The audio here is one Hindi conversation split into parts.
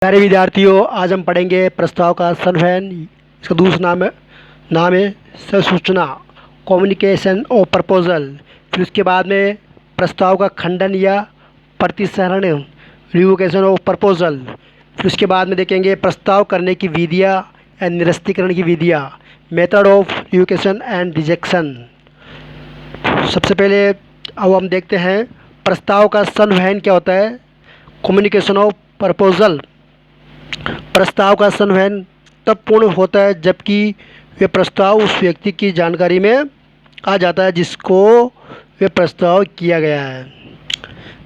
प्यारे विद्यार्थियों, आज हम पढ़ेंगे प्रस्ताव का संवहन। इसका दूसरा नाम है सूचना, कम्युनिकेशन और प्रपोजल। फिर उसके बाद में प्रस्ताव का खंडन या प्रतिसरण, रिवोकेशन और प्रपोजल। फिर उसके बाद में देखेंगे प्रस्ताव करने की विधियाँ या निरस्तीकरण की विधियाँ, method of revocation and rejection. सबसे पहले अब हम देखते हैं प्रस्ताव का संवहन क्या होता है। Communication of proposal. प्रस्ताव का संवहन तब पूर्ण होता है जबकि वे प्रस्ताव उस व्यक्ति की जानकारी में आ जाता है जिसको वे प्रस्ताव किया गया है।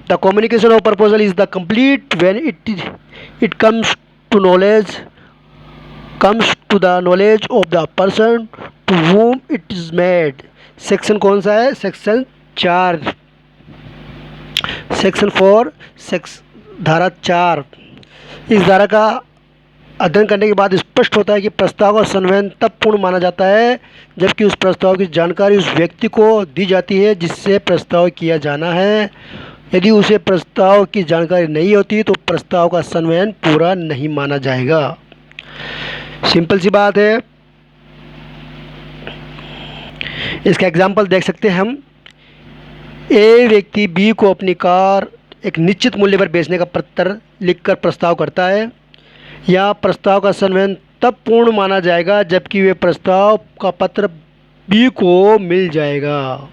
The communication of proposal is the complete when it comes to the knowledge of the person to whom it is made. Section कौन सा है? सेक्शन 4, सेक्शन 4, धारा 4। इस धारा का अध्ययन करने के बाद स्पष्ट होता है कि प्रस्ताव का संवहन तब पूर्ण माना जाता है जबकि उस प्रस्ताव की जानकारी उस व्यक्ति को दी जाती है जिससे प्रस्ताव किया जाना है। यदि उसे प्रस्ताव की जानकारी नहीं होती तो प्रस्ताव का संवहन पूरा नहीं माना जाएगा। सिंपल सी बात है। इसका एग्जाम्पल देख सकते हैं हम। ए व्यक्ति बी को अपनी कार एक निश्चित मूल्य पर बेचने का पत्र लिखकर प्रस्ताव करता है। या प्रस्ताव का संवहन तब पूर्ण माना जाएगा जबकि वे प्रस्ताव का पत्र बी को मिल जाएगा।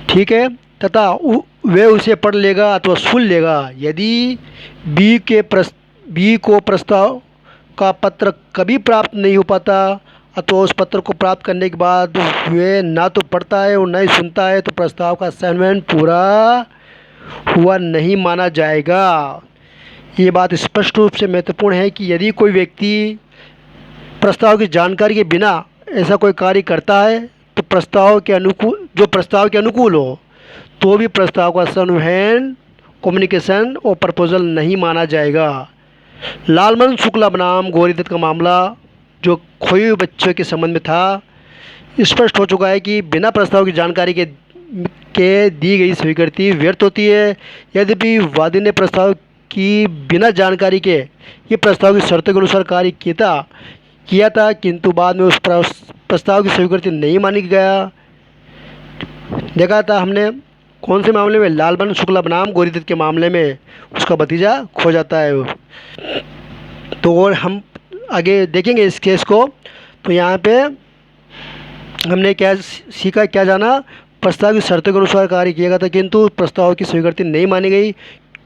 ठीक है, तथा वे उसे पढ़ लेगा अथवा सुन लेगा। यदि बी को प्रस्ताव का पत्र कभी प्राप्त नहीं हो पाता अथवा उस पत्र को प्राप्त करने के बाद वे ना तो पढ़ता है और ना ही सुनता है तो प्रस्ताव का संवहन पूरा हुआ नहीं माना जाएगा। ये बात स्पष्ट रूप से महत्वपूर्ण है कि यदि कोई व्यक्ति प्रस्ताव की जानकारी के बिना ऐसा कोई कार्य करता है तो प्रस्ताव के अनुकूल हो तो भी प्रस्ताव का संवहन, कम्युनिकेशन और प्रपोजल नहीं माना जाएगा। लालमन शुक्ला बनाम गौरीदत्त का मामला जो खोए हुए बच्चों के संबंध में था, स्पष्ट हो चुका है कि बिना प्रस्ताव की जानकारी के दी गई स्वीकृति व्यर्थ होती है। यद्यपि वादी ने प्रस्ताव की बिना जानकारी के ये प्रस्ताव की शर्तों के अनुसार कार्य किया था किंतु बाद में उस प्रस्ताव की स्वीकृति नहीं मानी गया। देखा था हमने कौन से मामले में? लालमन शुक्ला बनाम गौरीदत्त के मामले में उसका भतीजा खो जाता है। तो और हम आगे देखेंगे इस केस को। तो यहाँ पे हमने क्या सीखा, क्या जाना? प्रस्ताव की शर्तों के अनुसार कार्य किया गया था किंतु प्रस्ताव की स्वीकृति नहीं मानी गई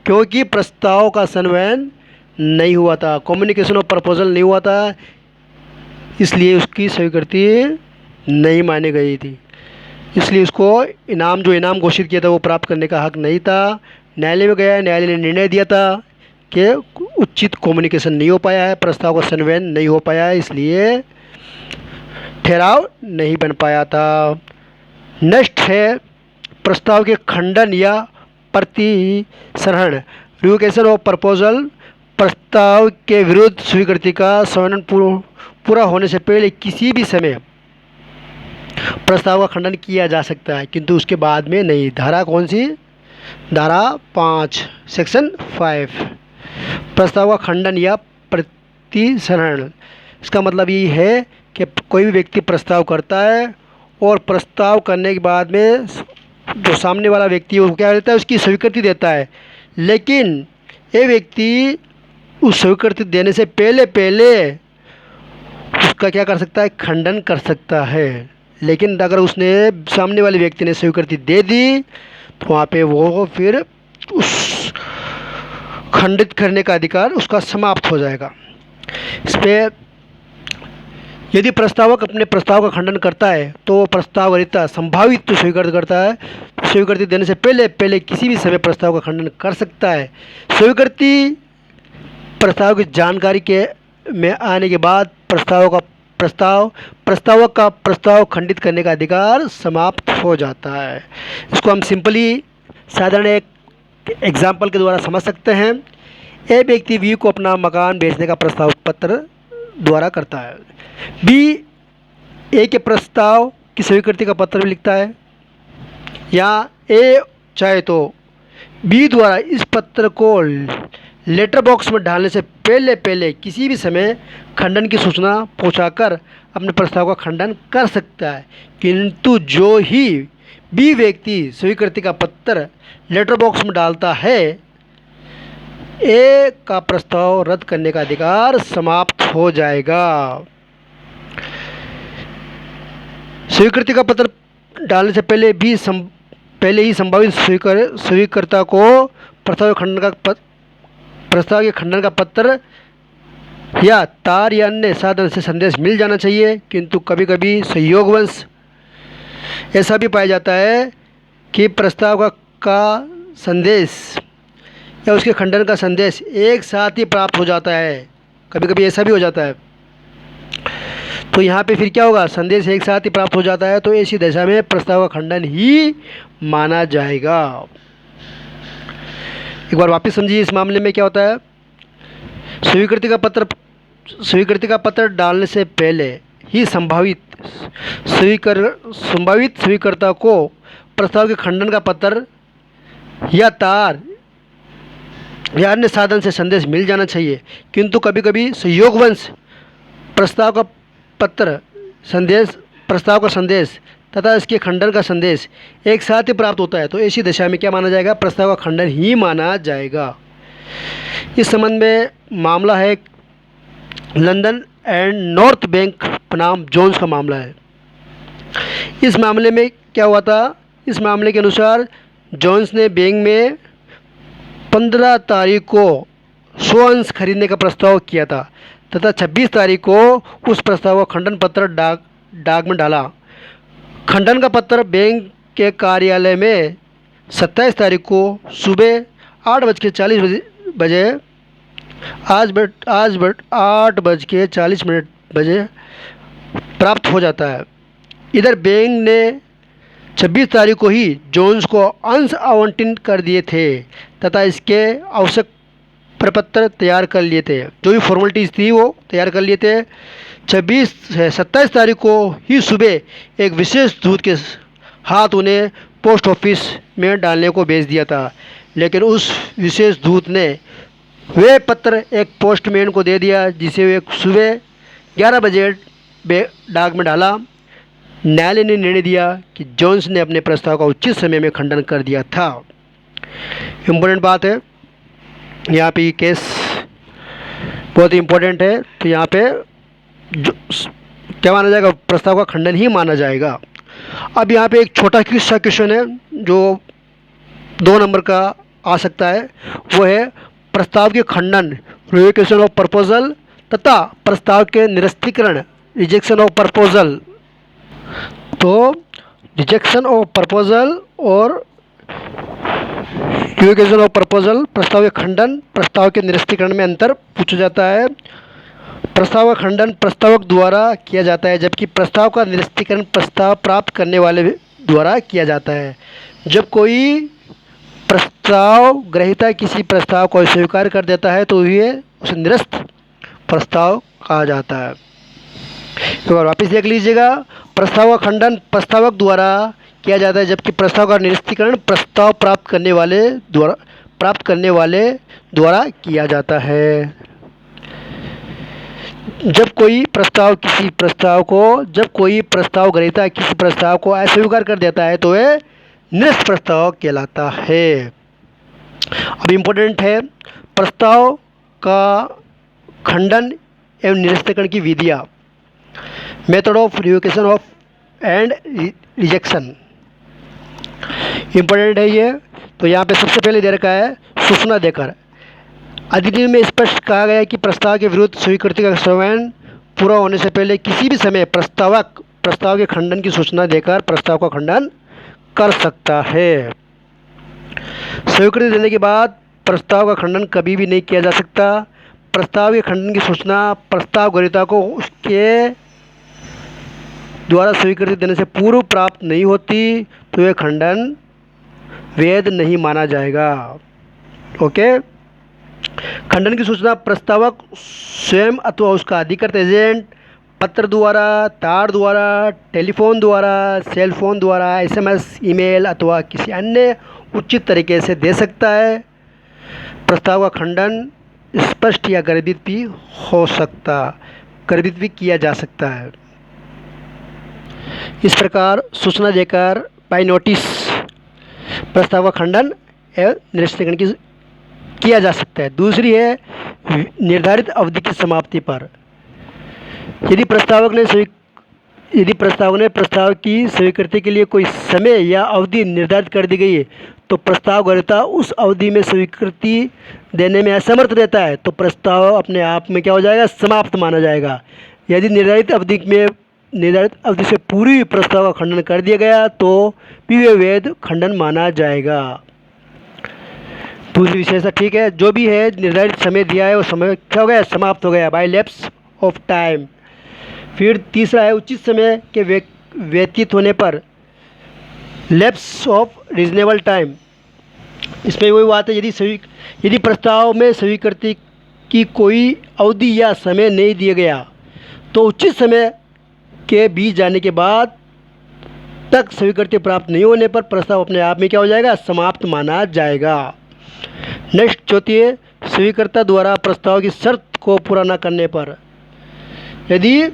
क्योंकि प्रस्ताव का संवहन नहीं हुआ था, कम्युनिकेशन और प्रपोजल नहीं हुआ था, इसलिए उसकी स्वीकृति नहीं मानी गई थी। इसलिए उसको जो इनाम घोषित किया था वो प्राप्त करने का हक नहीं था। न्यायालय में गया, न्यायालय ने निर्णय दिया था कि उचित कम्युनिकेशन नहीं हो पाया है, प्रस्ताव का संवहन नहीं हो पाया है, इसलिए ठहराव नहीं बन पाया था। नेक्स्ट है प्रस्ताव के खंडन या प्रतिसरण, रिवोकेशन ऑफ प्रपोजल। प्रस्ताव के विरुद्ध स्वीकृति का संवहन पूरा होने से पहले किसी भी समय प्रस्ताव का खंडन किया जा सकता है किंतु उसके बाद में नहीं। धारा कौन सी? धारा 5, सेक्शन 5। प्रस्ताव का खंडन या प्रतिसरण, इसका मतलब ये है कि कोई भी व्यक्ति प्रस्ताव करता है और प्रस्ताव करने के बाद में जो सामने वाला व्यक्ति है वो क्या करता है? उसकी स्वीकृति देता है। लेकिन ये व्यक्ति उस स्वीकृति देने से पहले उसका क्या कर सकता है? खंडन कर सकता है। लेकिन अगर उसने सामने वाले व्यक्ति ने स्वीकृति दे दी तो वहाँ पे वो फिर उस खंडित करने का अधिकार उसका समाप्त हो जाएगा। इस पर यदि प्रस्तावक अपने प्रस्ताव का खंडन करता है तो प्रस्तावकर्ता संभावित तो स्वीकृत करता है, स्वीकृति देने से पहले किसी भी समय प्रस्ताव का खंडन कर सकता है। स्वीकृति प्रस्ताव की जानकारी के में आने के बाद प्रस्तावक का प्रस्ताव खंडित करने का अधिकार समाप्त हो जाता है। इसको हम सिंपली साधारण एक एग्जाम्पल के द्वारा समझ सकते हैं। ए व्यक्ति बी को अपना मकान बेचने का प्रस्ताव पत्र द्वारा करता है। बी ए के प्रस्ताव की स्वीकृति का पत्र भी लिखता है। या ए चाहे तो बी द्वारा इस पत्र को लेटर बॉक्स में डालने से पहले किसी भी समय खंडन की सूचना पहुंचाकर अपने प्रस्ताव का खंडन कर सकता है, किंतु जो ही बी व्यक्ति स्वीकृति का पत्र लेटर बॉक्स में डालता है, ए का प्रस्ताव रद्द करने का अधिकार समाप्त हो जाएगा। स्वीकृति का पत्र डालने से पहले ही संभावित स्वीकर्ता को प्रस्ताव के खंडन का पत्र या तार या अन्य साधन से संदेश मिल जाना चाहिए, किंतु कभी कभी संयोगवश ऐसा भी पाया जाता है कि प्रस्ताव का संदेश या उसके खंडन का संदेश एक साथ ही प्राप्त हो जाता है। कभी कभी ऐसा भी हो जाता है, तो यहाँ पे फिर क्या होगा, संदेश एक साथ ही प्राप्त हो जाता है, तो ऐसी दशा में प्रस्ताव का खंडन ही माना जाएगा। एक बार वापस समझिए, इस मामले में क्या होता है, स्वीकृति का पत्र डालने से पहले ही संभावित स्वीकर्ता को प्रस्ताव के खंडन का पत्र या तार या अन्य साधन से संदेश मिल जाना चाहिए, किंतु कभी कभी संयोगवश प्रस्ताव का संदेश तथा इसके खंडन का संदेश एक साथ ही प्राप्त होता है, तो ऐसी दशा में क्या माना जाएगा, प्रस्ताव का खंडन ही माना जाएगा। इस संबंध में मामला है लंदन एंड नॉर्थ बैंक बनाम जोन्स का मामला है। इस मामले में क्या हुआ था, इस मामले के अनुसार जोन्स ने बैंक में 15 तारीख को 100 अंश खरीदने का प्रस्ताव किया था तथा 26 तारीख को उस प्रस्ताव का खंडन पत्र डाक में डाला। खंडन का पत्र बैंक के कार्यालय में 27 तारीख को सुबह 8:40 बजे 8:40 बजे प्राप्त हो जाता है। इधर बैंक ने 26 तारीख को ही जोन्स को अंश आवंटित कर दिए थे तथा इसके आवश्यक प्रपत्र तैयार कर लिए थे, जो भी फॉर्मेलिटीज़ थी वो तैयार कर लिए थे। 27 तारीख को ही सुबह एक विशेष दूत के हाथ उन्हें पोस्ट ऑफिस में डालने को भेज दिया था, लेकिन उस विशेष दूत ने वे पत्र एक पोस्टमैन को दे दिया, जिसे वे सुबह 11 बजे डाक में डाला। न्यायालय ने निर्णय दिया कि जोन्स ने अपने प्रस्ताव का उचित समय में खंडन कर दिया था। इम्पोर्टेंट बात है यहाँ पे, ये केस बहुत ही इम्पोर्टेंट है, तो यहाँ पे क्या माना जाएगा, प्रस्ताव का खंडन ही माना जाएगा। अब यहाँ पे एक छोटा सा क्वेश्चन है जो 2 नंबर का आ सकता है, वो है प्रस्ताव के खंडन, रिजेक्शन ऑफ प्रपोजल तथा प्रस्ताव के निरस्तीकरण, रिजेक्शन ऑफ प्रपोजल। तो रिजेक्शन ऑफ प्रपोजल और रिजेक्शन ऑफ प्रपोजल, प्रस्ताव के खंडन, प्रस्ताव के निरस्तीकरण में अंतर पूछा जाता है। प्रस्ताव का खंडन प्रस्तावक द्वारा किया जाता है, जबकि प्रस्ताव का निरस्तीकरण प्रस्ताव प्राप्त करने वाले द्वारा किया जाता है। जब कोई प्रस्ताव ग्रहीता किसी प्रस्ताव को अस्वीकार कर देता है तो ये उसे निरस्त प्रस्ताव कहा जाता है। तो वापस देख लीजिएगा, प्रस्ताव का खंडन प्रस्तावक द्वारा किया जाता है, जबकि प्रस्ताव का निरस्तीकरण प्रस्ताव प्राप्त करने वाले द्वारा किया जाता है। जब कोई प्रस्ताव ग्रहीता किसी प्रस्ताव को अस्वीकार कर देता है तो वह निरस्त प्रस्ताव कहलाता है। अब इम्पोर्टेंट है प्रस्ताव का खंडन एवं निरस्तीकरण की विधियाँ, method of revocation of and rejection, important है ये। तो यहाँ पे सबसे पहले दे रखा है सूचना देकर। अधिनियम में स्पष्ट कहा गया है कि प्रस्ताव के विरुद्ध स्वीकृति का समय पूरा होने से पहले किसी भी समय प्रस्तावक प्रस्ताव के खंडन की सूचना देकर प्रस्ताव का खंडन कर सकता है। स्वीकृति देने के बाद प्रस्ताव का खंडन कभी भी नहीं किया जा सकता। प्रस्ताव के खंडन की सूचना प्रस्ताव ग्रहीता को उसके द्वारा स्वीकृति देने से पूर्व प्राप्त नहीं होती तो यह खंडन वैध नहीं माना जाएगा। ओके, खंडन की सूचना प्रस्तावक स्वयं अथवा उसका अधिकृत एजेंट पत्र द्वारा, तार द्वारा, टेलीफोन द्वारा, सेल फोन द्वारा, SMS, ईमेल अथवा किसी अन्य उचित तरीके से दे सकता है। प्रस्ताव का खंडन स्पष्ट या गर्भित भी हो सकता, गर्भित भी किया जा सकता है। इस प्रकार सूचना देकर बाय नोटिस प्रस्ताव का खंडन एवं निरस्तीकरण किया जा सकता है। दूसरी है निर्धारित अवधि की समाप्ति पर। यदि प्रस्तावक ने प्रस्ताव की स्वीकृति के लिए कोई समय या अवधि निर्धारित कर दी गई है तो प्रस्ताव ग्रहीता उस अवधि में स्वीकृति देने में असमर्थ रहता है तो प्रस्ताव अपने आप में क्या हो जाएगा, समाप्त माना जाएगा। यदि निर्धारित अवधि से पूर्व प्रस्ताव का खंडन कर दिया गया तो भी वह वैध खंडन माना जाएगा। दूसरी विशेषता ठीक है, जो भी है निर्धारित समय दिया है वो समय क्या हो गया, समाप्त हो गया बाय लैप्स ऑफ टाइम। फिर तीसरा है उचित समय के व्यतीत होने पर, लैप्स ऑफ रीजनेबल टाइम। इसमें वही बात है, यदि प्रस्ताव में स्वीकृति की कोई अवधि या समय नहीं दिया गया तो उचित समय के बीत जाने के बाद तक स्वीकृति प्राप्त नहीं होने पर प्रस्ताव अपने आप में क्या हो जाएगा, समाप्त माना जाएगा। नेक्स्ट चौथी है स्वीकर्ता द्वारा प्रस्ताव की शर्त को पूरा न करने पर। यदि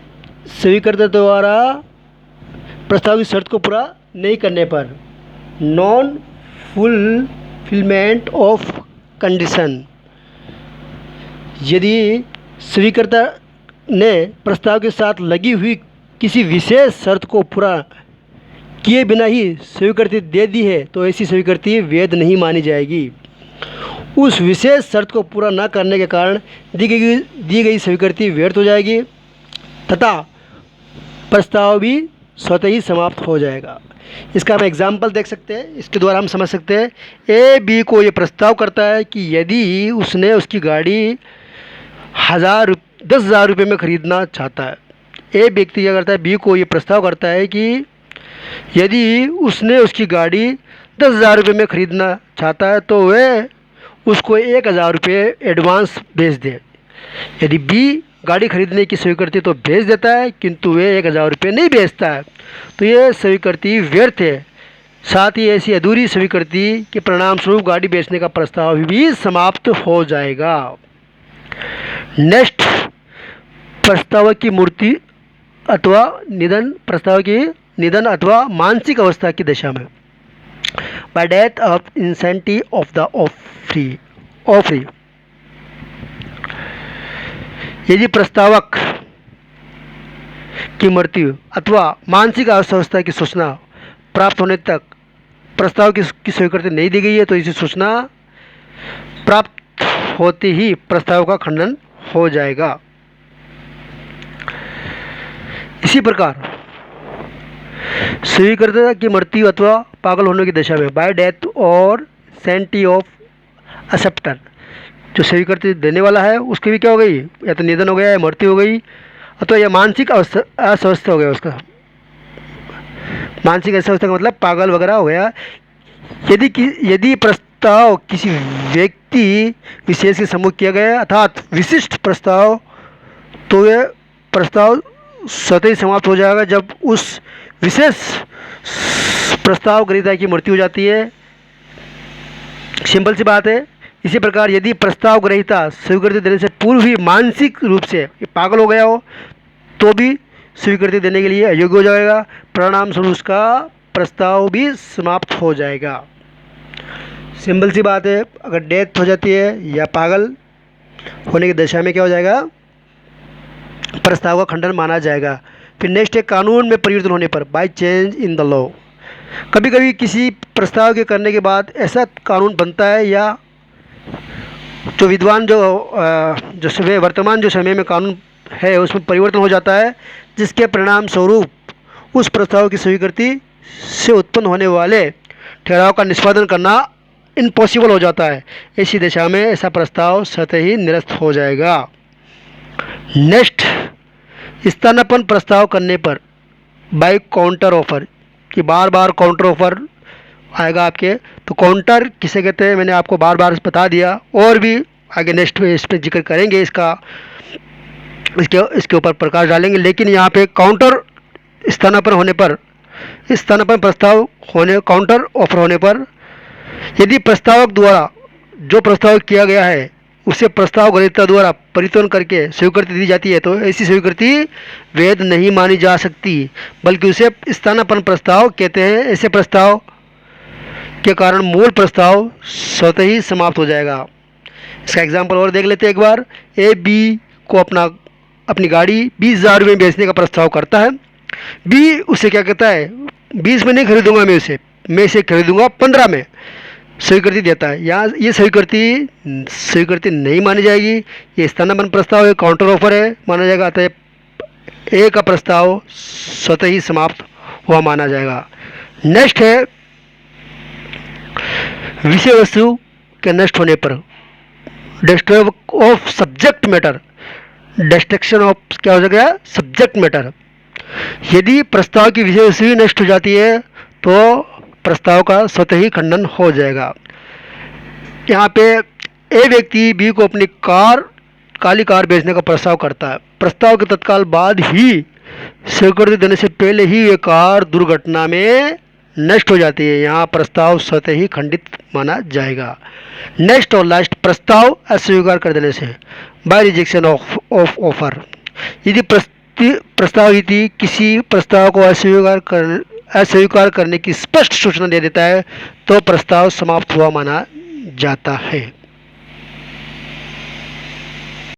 स्वीकर्ता द्वारा प्रस्ताव की शर्त को पूरा नहीं करने पर, नॉन फुलफिलमेंट ऑफ कंडीशन। यदि स्वीकर्ता ने प्रस्ताव के साथ लगी हुई किसी विशेष शर्त को पूरा किए बिना ही स्वीकृति दे दी है तो ऐसी स्वीकृति वैध नहीं मानी जाएगी। उस विशेष शर्त को पूरा न करने के कारण दी गई स्वीकृति व्यर्थ हो जाएगी तथा प्रस्ताव भी स्वतः ही समाप्त हो जाएगा। इसका हम एग्जाम्पल देख सकते हैं, इसके द्वारा हम समझ सकते हैं। ए बी को ये प्रस्ताव करता है कि यदि उसने उसकी गाड़ी 10,000 रुपये में ख़रीदना चाहता है। ए व्यक्ति क्या करता है, बी को ये प्रस्ताव करता है कि यदि उसने उसकी गाड़ी 10,000 रुपये में ख़रीदना चाहता है तो वह उसको 1,000 रुपये एडवांस भेज दे। यदि बी गाड़ी खरीदने की स्वीकृति तो भेज देता है किंतु वह 1,000 रुपये नहीं भेजता है तो यह स्वीकृति व्यर्थ है। साथ ही ऐसी अधूरी स्वीकृति के परिणाम स्वरूप गाड़ी बेचने का प्रस्ताव भी समाप्त हो जाएगा। नेक्स्ट, प्रस्ताव की मृत्यु अथवा निधन। प्रस्ताव की निधन अथवा मानसिक अवस्था की दशा में, bye death of incentive of the offeree. यदि प्रस्तावक की मृत्यु अथवा मानसिक अस्वस्थता की सूचना प्राप्त होने तक प्रस्ताव की स्वीकृति नहीं दी गई है तो इसी सूचना प्राप्त होते ही प्रस्ताव का खंडन हो जाएगा। इसी प्रकार स्वीकर्ता की मृत्यु अथवा पागल होने की दशा में, बाय डेथ और सेंटी ऑफ एक्सेप्टर। जो स्वीकृति देने वाला है उसकी भी क्या हो गई, या तो निधन हो गया या मृत्यु हो गई अथवा या मानसिक अस्वस्थ हो गया। उसका मानसिक अस्वस्थ का मतलब पागल वगैरह हो गया। यदि प्रस्ताव किसी व्यक्ति विशेष के सम्मुख किया गया अर्थात विशिष्ट प्रस्ताव, तो यह प्रस्ताव स्वतः ही समाप्त हो जाएगा जब उस विशेष प्रस्ताव ग्रहीता की मृत्यु हो जाती है। सिंपल सी बात है। इसी प्रकार यदि प्रस्ताव ग्रहीता स्वीकृति देने से पूर्व ही मानसिक रूप से पागल हो गया हो तो भी स्वीकृति देने के लिए अयोग्य हो जाएगा, परिणाम स्वरूप उसका प्रस्ताव भी समाप्त हो जाएगा। सिंपल सी बात है, अगर डेथ हो जाती है या पागल होने की दशा में क्या हो जाएगा, प्रस्ताव का खंडन माना जाएगा। फिर नेक्स्ट है कानून में परिवर्तन होने पर, by change in the law. कभी कभी किसी प्रस्ताव के करने के बाद ऐसा कानून बनता है या जो विद्वान वर्तमान जो समय में कानून है उसमें परिवर्तन हो जाता है, जिसके परिणाम स्वरूप उस प्रस्ताव की स्वीकृति से उत्पन्न होने वाले ठहराव का निष्पादन करना इम्पॉसिबल हो जाता है। ऐसी दशा में ऐसा प्रस्ताव स्वतः ही निरस्त हो जाएगा। नेक्स्ट, स्थानापन्न प्रस्ताव करने पर, बाय काउंटर ऑफर। कि बार बार काउंटर ऑफर आएगा आपके, तो काउंटर किसे कहते हैं मैंने आपको बार बार बता दिया, और भी आगे नेक्स्ट इस पर जिक्र करेंगे, इसके ऊपर प्रकाश डालेंगे। लेकिन यहाँ पे काउंटर स्थानापन्न होने पर, स्थानापन्न प्रस्ताव होने, काउंटर ऑफर होने पर यदि प्रस्तावक द्वारा जो प्रस्ताव किया गया है उसे प्रस्ताव ग्रहीता द्वारा परिवर्तन करके स्वीकृति दी जाती है तो ऐसी स्वीकृति वैध नहीं मानी जा सकती, बल्कि उसे स्थानापन्न प्रस्ताव कहते हैं। ऐसे प्रस्ताव के कारण मूल प्रस्ताव स्वतः ही समाप्त हो जाएगा। इसका एग्जाम्पल और देख लेते हैं एक बार। ए बी को अपनी गाड़ी 20,000 में बेचने का प्रस्ताव करता है। बी उसे क्या कहता है, 20 में नहीं खरीदूंगा मैं इसे खरीदूंगा 15 में, स्वीकृति देता है। यहाँ ये स्वीकृति नहीं मानी जाएगी, ये स्थानापन्न प्रस्ताव है, काउंटर ऑफर है, माना जाएगा। अतः ए का प्रस्ताव स्वतः ही समाप्त हुआ माना जाएगा। नेक्स्ट है विषय वस्तु के नष्ट होने पर, destruction of subject matter, destruction of क्या हो जाएगा, सब्जेक्ट मैटर। यदि प्रस्ताव की विषय वस्तु नष्ट हो जाती है तो प्रस्ताव का स्वतः ही खंडन हो जाएगा। यहाँ पे ए व्यक्ति बी को अपनी काली कार बेचने का प्रस्ताव करता है। प्रस्ताव के तत्काल बाद ही स्वीकृति देने से पहले ही ये कार दुर्घटना में नष्ट हो जाती है। यहाँ प्रस्ताव स्वतः ही खंडित माना जाएगा। नेक्स्ट और लास्ट, प्रस्ताव अस्वीकार कर देने से, बाय रिजेक्शन ऑफ ऑफर। यदि प्रस्ताव यदि किसी प्रस्ताव को अस्वीकार करने की स्पष्ट सूचना दे देता है तो प्रस्ताव समाप्त हुआ माना जाता है।